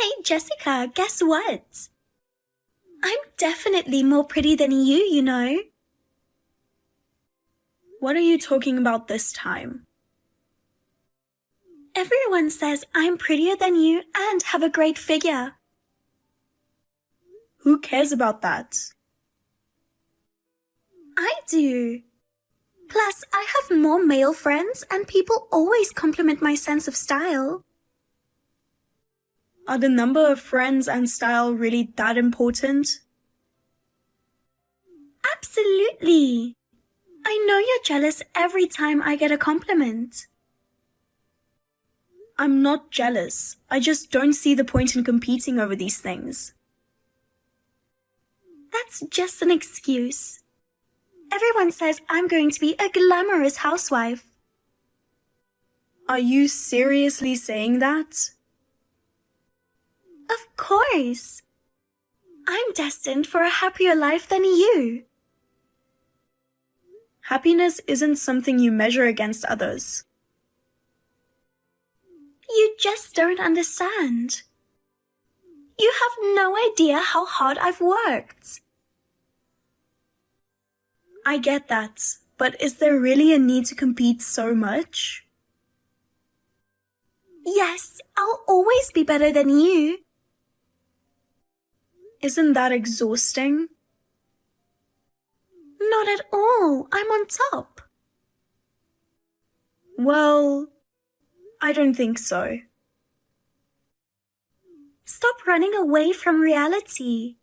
Hey Jessica, guess what? I'm definitely more pretty than you know. What are you talking about this time? Everyone says I'm prettier than you and have a great figure. Who cares about that? I do. Plus, I have more male friends and people always compliment my sense of style. Are the number of friends and style really that important? Absolutely. I know you're jealous every time I get a compliment. I'm not jealous. I just don't see the point in competing over these things. That's just an excuse. Everyone says I'm going to be a glamorous housewife. Are you seriously saying that? Of course. I'm destined for a happier life than you. Happiness isn't something you measure against others. You just don't understand. You have no idea how hard I've worked. I get that, but is there really a need to compete so much? Yes, I'll always be better than you. Isn't that exhausting? Not at all. I'm on top. Well, I don't think so. Stop running away from reality.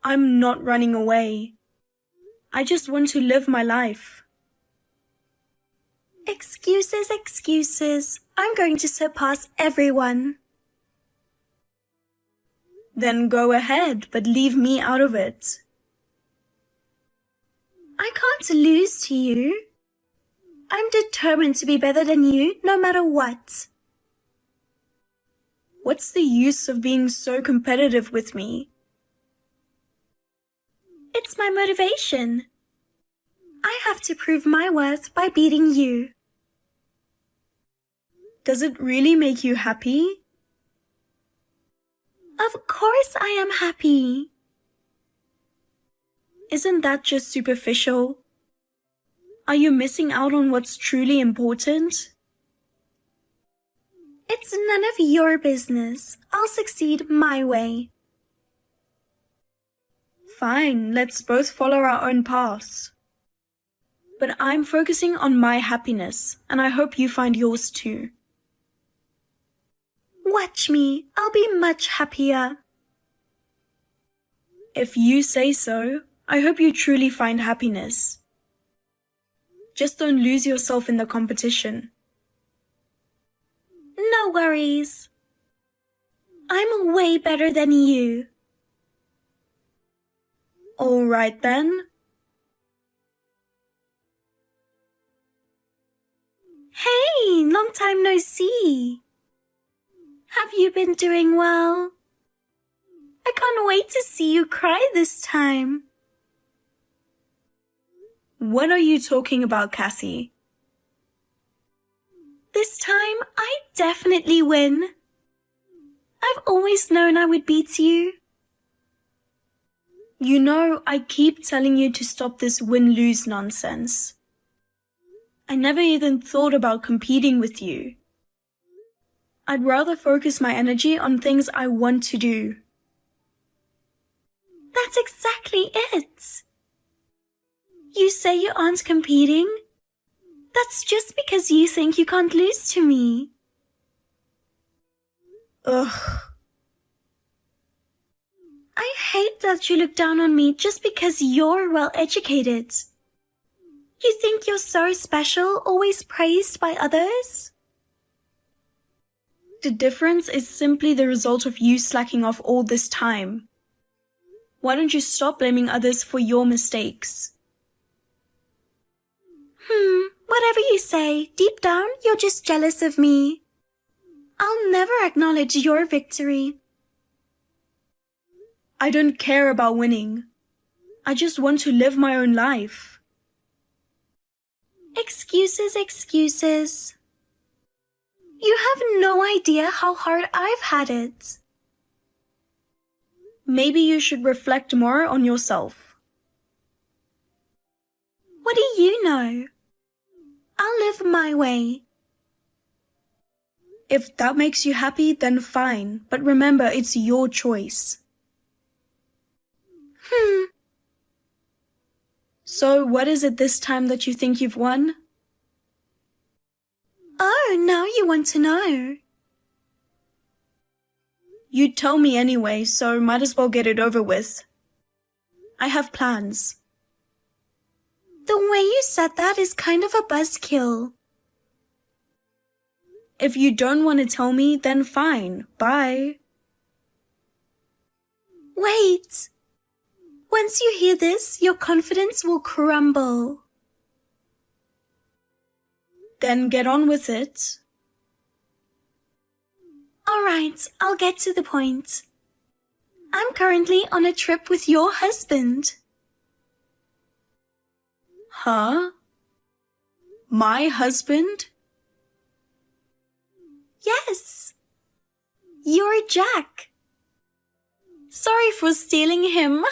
I'm not running away. I just want to live my life. Excuses, excuses. I'm going to surpass everyone. Then go ahead, but leave me out of it. I can't lose to you. I'm determined to be better than you no matter what. What's the use of being so competitive with me? It's my motivation. I have to prove my worth by beating you. Does it really make you happy? Of course I am happy. Isn't that just superficial? Are you missing out on what's truly important? It's none of your business. I'll succeed my way. Fine, let's both follow our own paths. But I'm focusing on my happiness, and I hope you find yours too. Watch me. I'll be much happier. If you say so, I hope you truly find happiness. Just don't lose yourself in the competition. No worries. I'm way better than you. All right then. Hey, long time no see. Have you been doing well? I can't wait to see you cry this time. What are you talking about, Cassie? This time, I definitely win. I've always known I would beat you. You know, I keep telling you to stop this win-lose nonsense. I never even thought about competing with you. I'd rather focus my energy on things I want to do. That's exactly it. You say you aren't competing? That's just because you think you can't lose to me. Ugh. I hate that you look down on me just because you're well educated. You think you're so special, always praised by others? The difference is simply the result of you slacking off all this time. Why don't you stop blaming others for your mistakes? Whatever you say, deep down, you're just jealous of me. I'll never acknowledge your victory. I don't care about winning. I just want to live my own life. Excuses, excuses. You have no idea how hard I've had it. Maybe you should reflect more on yourself. What do you know? I'll live my way. If that makes you happy, then fine. But remember, it's your choice. So what is it this time that you think you've won? Oh, now you want to know. You'd tell me anyway, so might as well get it over with. I have plans. The way you said that is kind of a buzzkill. If you don't want to tell me, then fine. Bye. Wait. Once you hear this, your confidence will crumble. Then get on with it. All right, I'll get to the point. I'm currently on a trip with your husband. Huh? My husband? Yes. You're Jack. Sorry for stealing him.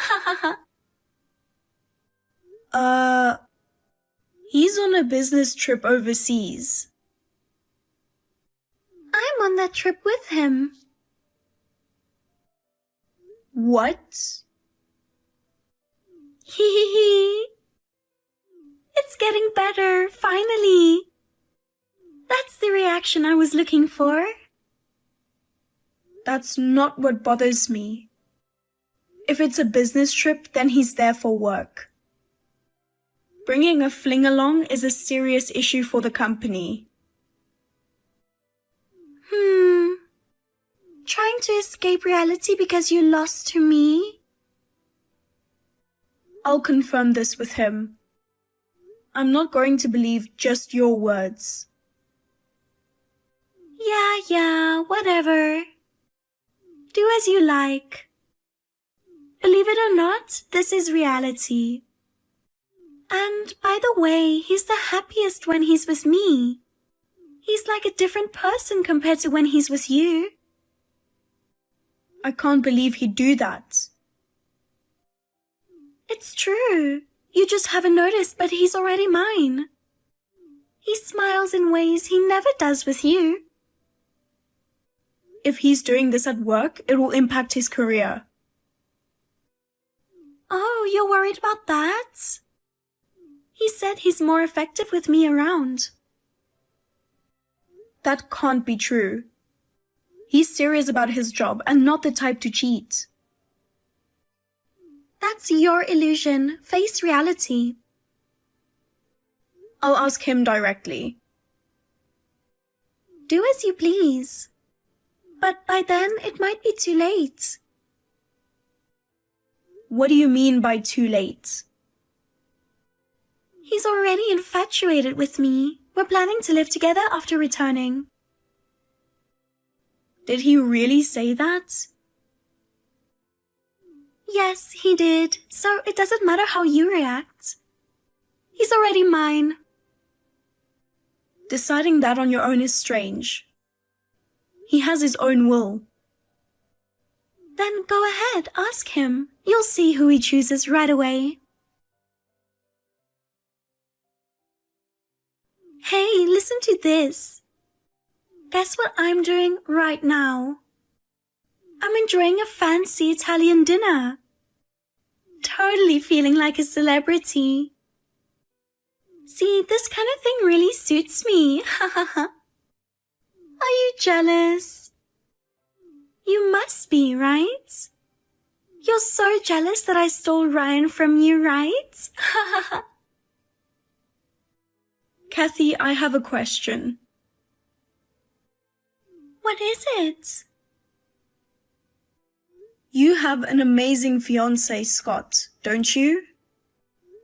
He's on a business trip overseas. I'm on that trip with him. What? Hee. It's getting better, finally. That's the reaction I was looking for. That's not what bothers me. If it's a business trip, then he's there for work. Bringing a fling along is a serious issue for the company. Trying to escape reality because you lost to me? I'll confirm this with him. I'm not going to believe just your words. Yeah, whatever. Do as you like. Believe it or not, this is reality. And by the way, he's the happiest when he's with me. He's like a different person compared to when he's with you. I can't believe he'd do that. It's true. You just haven't noticed, but he's already mine. He smiles in ways he never does with you. If he's doing this at work, it will impact his career. Oh, you're worried about that? He said he's more effective with me around. That can't be true. He's serious about his job and not the type to cheat. That's your illusion. Face reality. I'll ask him directly. Do as you please. But by then, it might be too late. What do you mean by too late? He's already infatuated with me. We're planning to live together after returning. Did he really say that? Yes, he did. So it doesn't matter how you react. He's already mine. Deciding that on your own is strange. He has his own will. Then go ahead, ask him. You'll see who he chooses right away. Hey, listen to this. Guess what I'm doing right now? I'm enjoying a fancy Italian dinner. Totally feeling like a celebrity. See, this kind of thing really suits me. Are you jealous? You must be, right? You're so jealous that I stole Ryan from you, right? Kathy, I have a question. What is it? You have an amazing fiancé, Scott, don't you?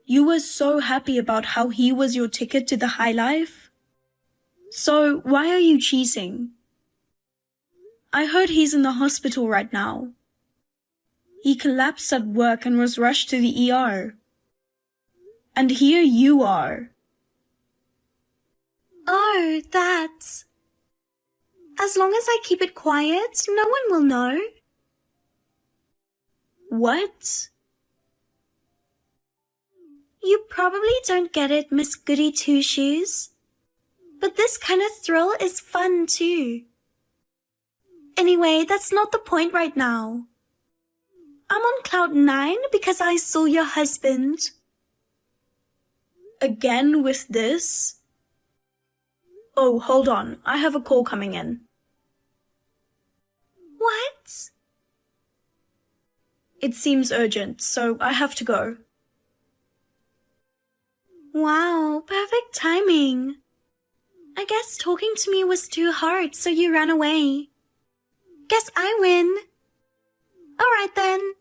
You were so happy about how he was your ticket to the high life. So why are you cheating? I heard he's in the hospital right now. He collapsed at work and was rushed to the ER. And here you are. Oh, that. As long as I keep it quiet, no one will know. What? You probably don't get it, Miss Goody Two-Shoes. But this kind of thrill is fun too. Anyway, that's not the point right now. I'm on cloud 9 because I saw your husband. Again with this? Oh, hold on. I have a call coming in. What? It seems urgent, so I have to go. Wow, perfect timing. I guess talking to me was too hard, so you ran away. Guess I win. Alright then.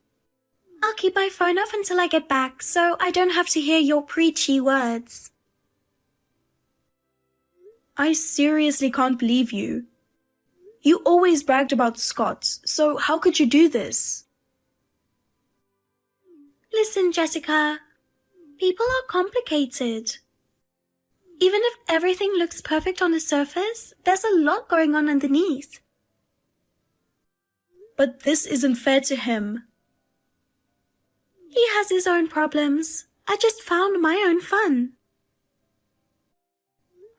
I'll keep my phone off until I get back, so I don't have to hear your preachy words. I seriously can't believe you. You always bragged about Scott, so how could you do this? Listen, Jessica. People are complicated. Even if everything looks perfect on the surface, there's a lot going on underneath. But this isn't fair to him. He has his own problems. I just found my own fun.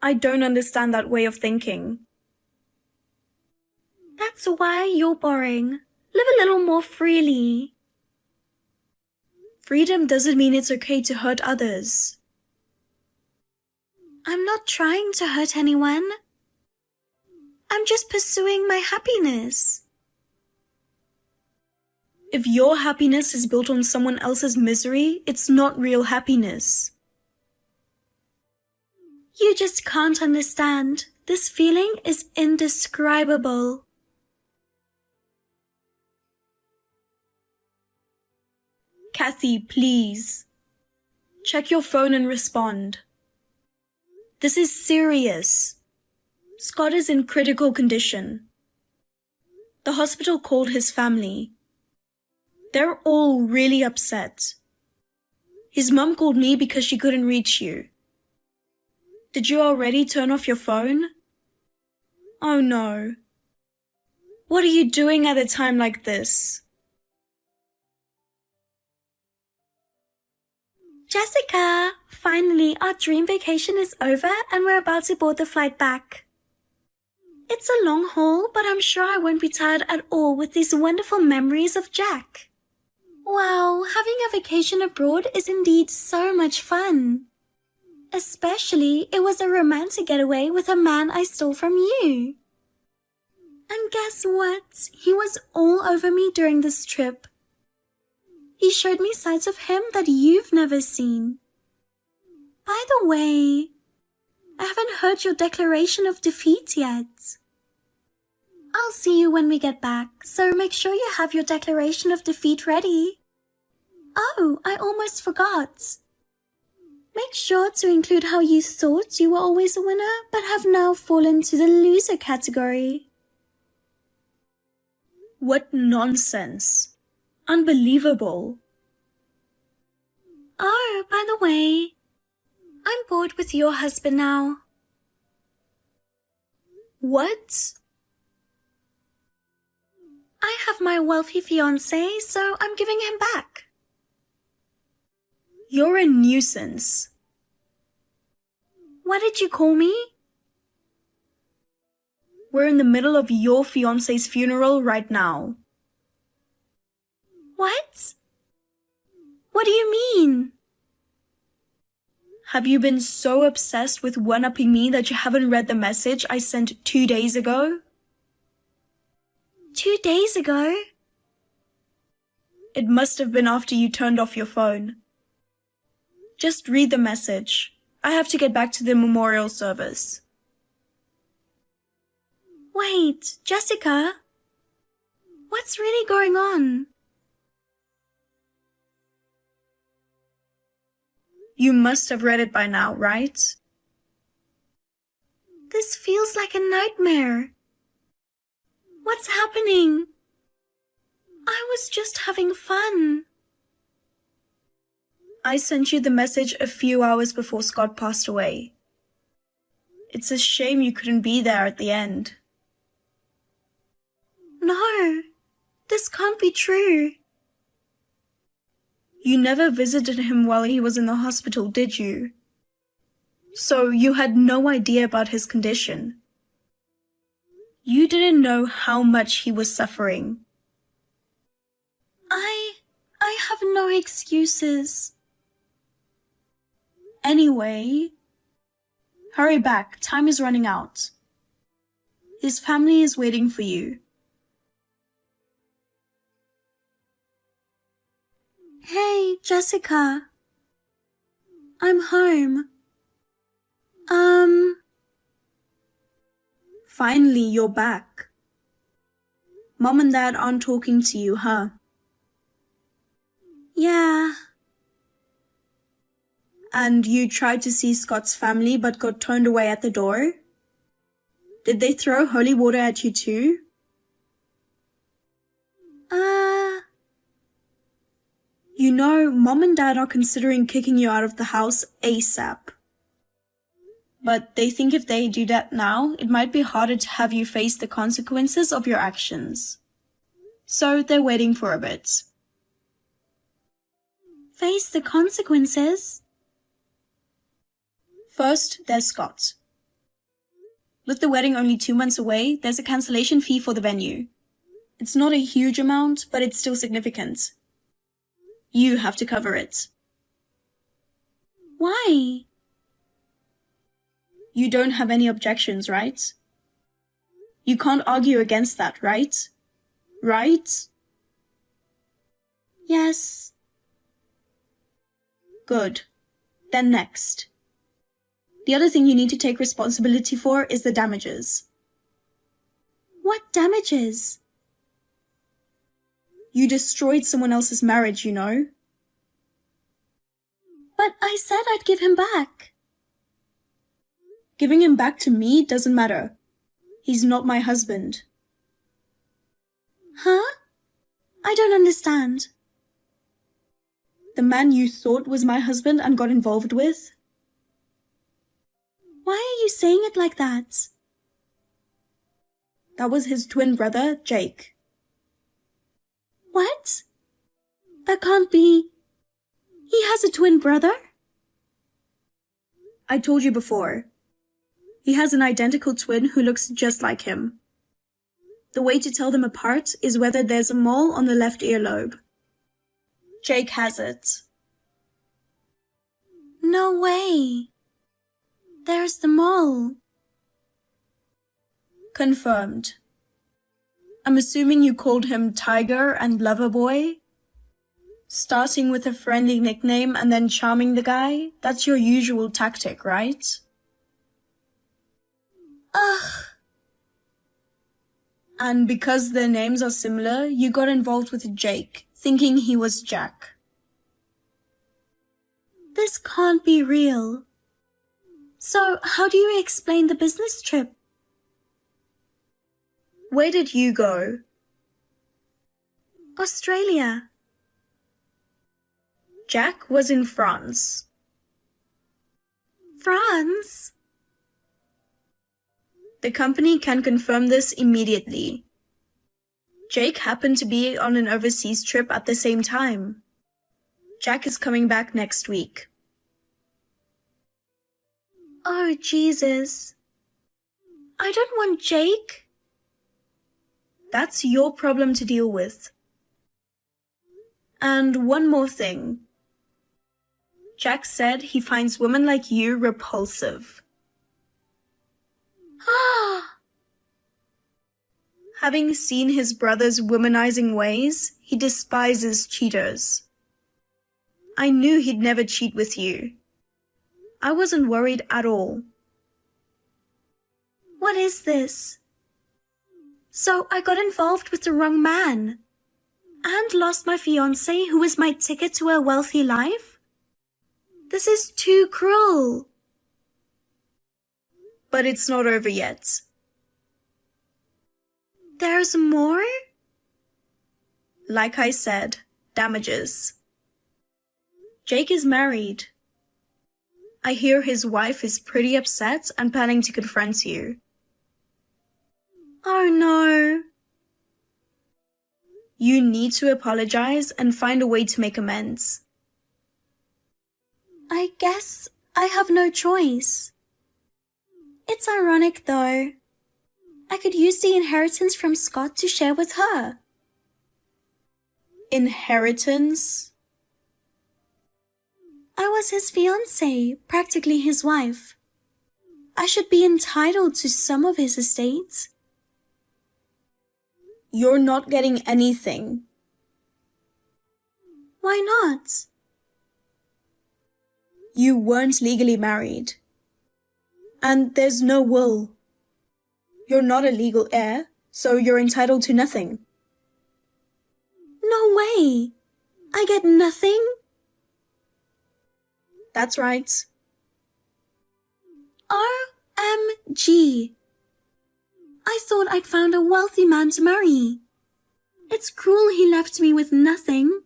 I don't understand that way of thinking. That's why you're boring. Live a little more freely. Freedom doesn't mean it's okay to hurt others. I'm not trying to hurt anyone. I'm just pursuing my happiness. If your happiness is built on someone else's misery, it's not real happiness. You just can't understand. This feeling is indescribable. Kathy, please. Check your phone and respond. This is serious. Scott is in critical condition. The hospital called his family. They're all really upset. His mum called me because she couldn't reach you. Did you already turn off your phone? Oh no. What are you doing at a time like this? Jessica, finally our dream vacation is over and we're about to board the flight back. It's a long haul, but I'm sure I won't be tired at all with these wonderful memories of Jack. Wow, having a vacation abroad is indeed so much fun. Especially, it was a romantic getaway with a man I stole from you. And guess what? He was all over me during this trip. He showed me sides of him that you've never seen. By the way, I haven't heard your declaration of defeat yet. I'll see you when we get back, so make sure you have your declaration of defeat ready. Oh, I almost forgot. Make sure to include how you thought you were always a winner, but have now fallen to the loser category. What nonsense. Unbelievable. Oh, by the way, I'm bored with your husband now. What? I have my wealthy fiancé, so I'm giving him back. You're a nuisance. What did you call me? We're in the middle of your fiancé's funeral right now. What? What do you mean? Have you been so obsessed with one-upping me that you haven't read the message I sent 2 days ago? 2 days ago? It must have been after you turned off your phone. Just read the message. I have to get back to the memorial service. Wait, Jessica? What's really going on? You must have read it by now, right? This feels like a nightmare. What's happening? I was just having fun. I sent you the message a few hours before Scott passed away. It's a shame you couldn't be there at the end. This can't be true. You never visited him while he was in the hospital, did you? So you had no idea about his condition. You didn't know how much he was suffering. I have no excuses. Anyway, hurry back, time is running out. His family is waiting for you. Hey, Jessica. I'm home. Finally, you're back. Mom and Dad aren't talking to you, huh? Yeah. And you tried to see Scott's family but got turned away at the door? Did they throw holy water at you too? You know, Mom and Dad are considering kicking you out of the house ASAP. But they think if they do that now, it might be harder to have you face the consequences of your actions. So they're waiting for a bit. Face the consequences? First, there's Scott. With the wedding only 2 months away, there's a cancellation fee for the venue. It's not a huge amount, but it's still significant. You have to cover it. Why? You don't have any objections, right? You can't argue against that, right? Right? Yes. Good. Then next. The other thing you need to take responsibility for is the damages. What damages? You destroyed someone else's marriage, you know. But I said I'd give him back. Giving him back to me doesn't matter. He's not my husband. Huh? I don't understand. The man you thought was my husband and got involved with? Why are you saying it like that? That was his twin brother, Jake. What? That can't be. He has a twin brother? I told you before. He has an identical twin who looks just like him. The way to tell them apart is whether there's a mole on the left earlobe. Jake has it. No way. There's the mole. Confirmed. I'm assuming you called him Tiger and Loverboy? Starting with a friendly nickname and then charming the guy? That's your usual tactic, right? Ugh. And because their names are similar, you got involved with Jake, thinking he was Jack. This can't be real. So, how do you explain the business trip? Where did you go? Australia. Jack was in France. France? The company can confirm this immediately. Jake happened to be on an overseas trip at the same time. Jack is coming back next week. Oh, Jesus. I don't want Jake. That's your problem to deal with. And one more thing. Jack said he finds women like you repulsive. Having seen his brother's womanizing ways, he despises cheaters. I knew he'd never cheat with you. I wasn't worried at all. What is this? So I got involved with the wrong man and lost my fiancé who was my ticket to a wealthy life? This is too cruel. But it's not over yet. There's more? Like I said, damages. Jake is married. I hear his wife is pretty upset and planning to confront you. Oh no. You need to apologize and find a way to make amends. I guess I have no choice. It's ironic though. I could use the inheritance from Scott to share with her. Inheritance? I was his fiancée, practically his wife. I should be entitled to some of his estate. You're not getting anything. Why not? You weren't legally married. And there's no will. You're not a legal heir, so you're entitled to nothing. No way! I get nothing? That's right. OMG! I thought I'd found a wealthy man to marry. It's cruel he left me with nothing.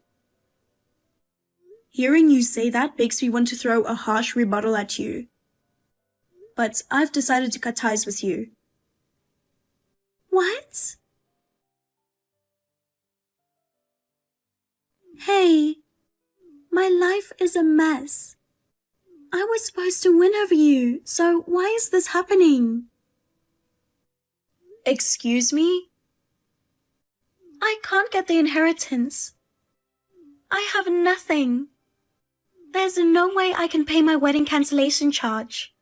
Hearing you say that makes me want to throw a harsh rebuttal at you. But I've decided to cut ties with you. What? Hey, my life is a mess. I was supposed to win over you, so why is this happening? Excuse me? I can't get the inheritance. I have nothing. There's no way I can pay my wedding cancellation charge.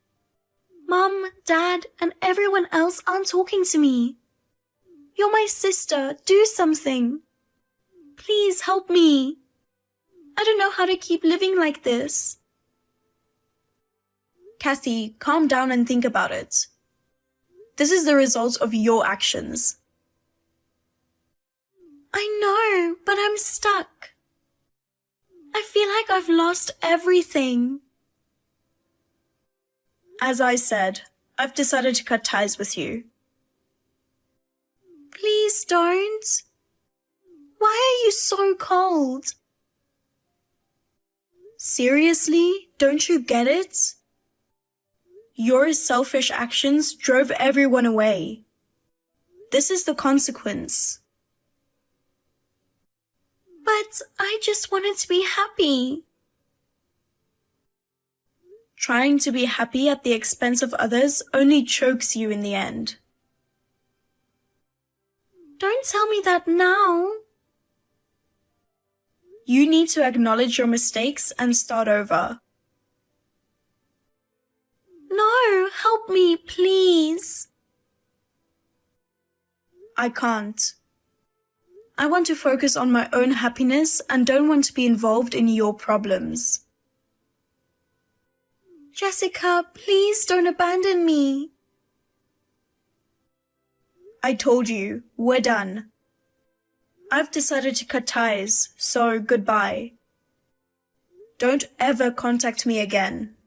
Mom, Dad, and everyone else aren't talking to me. You're my sister. Do something. Please help me. I don't know how to keep living like this. Kathy, calm down and think about it. This is the result of your actions. I know, but I'm stuck. I feel like I've lost everything. As I said, I've decided to cut ties with you. Please don't. Why are you so cold? Seriously? Don't you get it? Your selfish actions drove everyone away. This is the consequence. But I just wanted to be happy. Trying to be happy at the expense of others only chokes you in the end. Don't tell me that now. You need to acknowledge your mistakes and start over. No, help me, please. I can't. I want to focus on my own happiness and don't want to be involved in your problems. Jessica, please don't abandon me. I told you, we're done. I've decided to cut ties, so goodbye. Don't ever contact me again.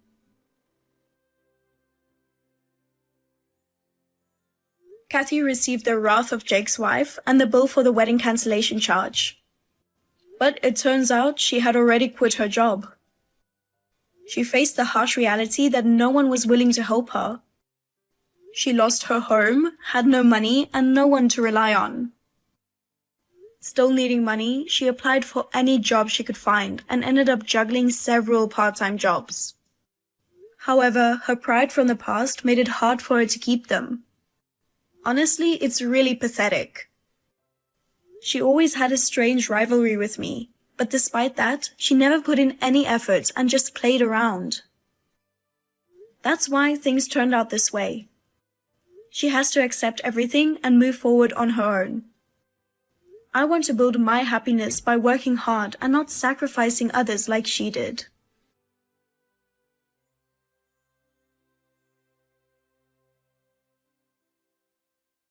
Kathy received the wrath of Jake's wife and the bill for the wedding cancellation charge. But it turns out she had already quit her job. She faced the harsh reality that no one was willing to help her. She lost her home, had no money, and no one to rely on. Still needing money, she applied for any job she could find and ended up juggling several part-time jobs. However, her pride from the past made it hard for her to keep them. Honestly, it's really pathetic. She always had a strange rivalry with me, but despite that, she never put in any effort and just played around. That's why things turned out this way. She has to accept everything and move forward on her own. I want to build my happiness by working hard and not sacrificing others like she did.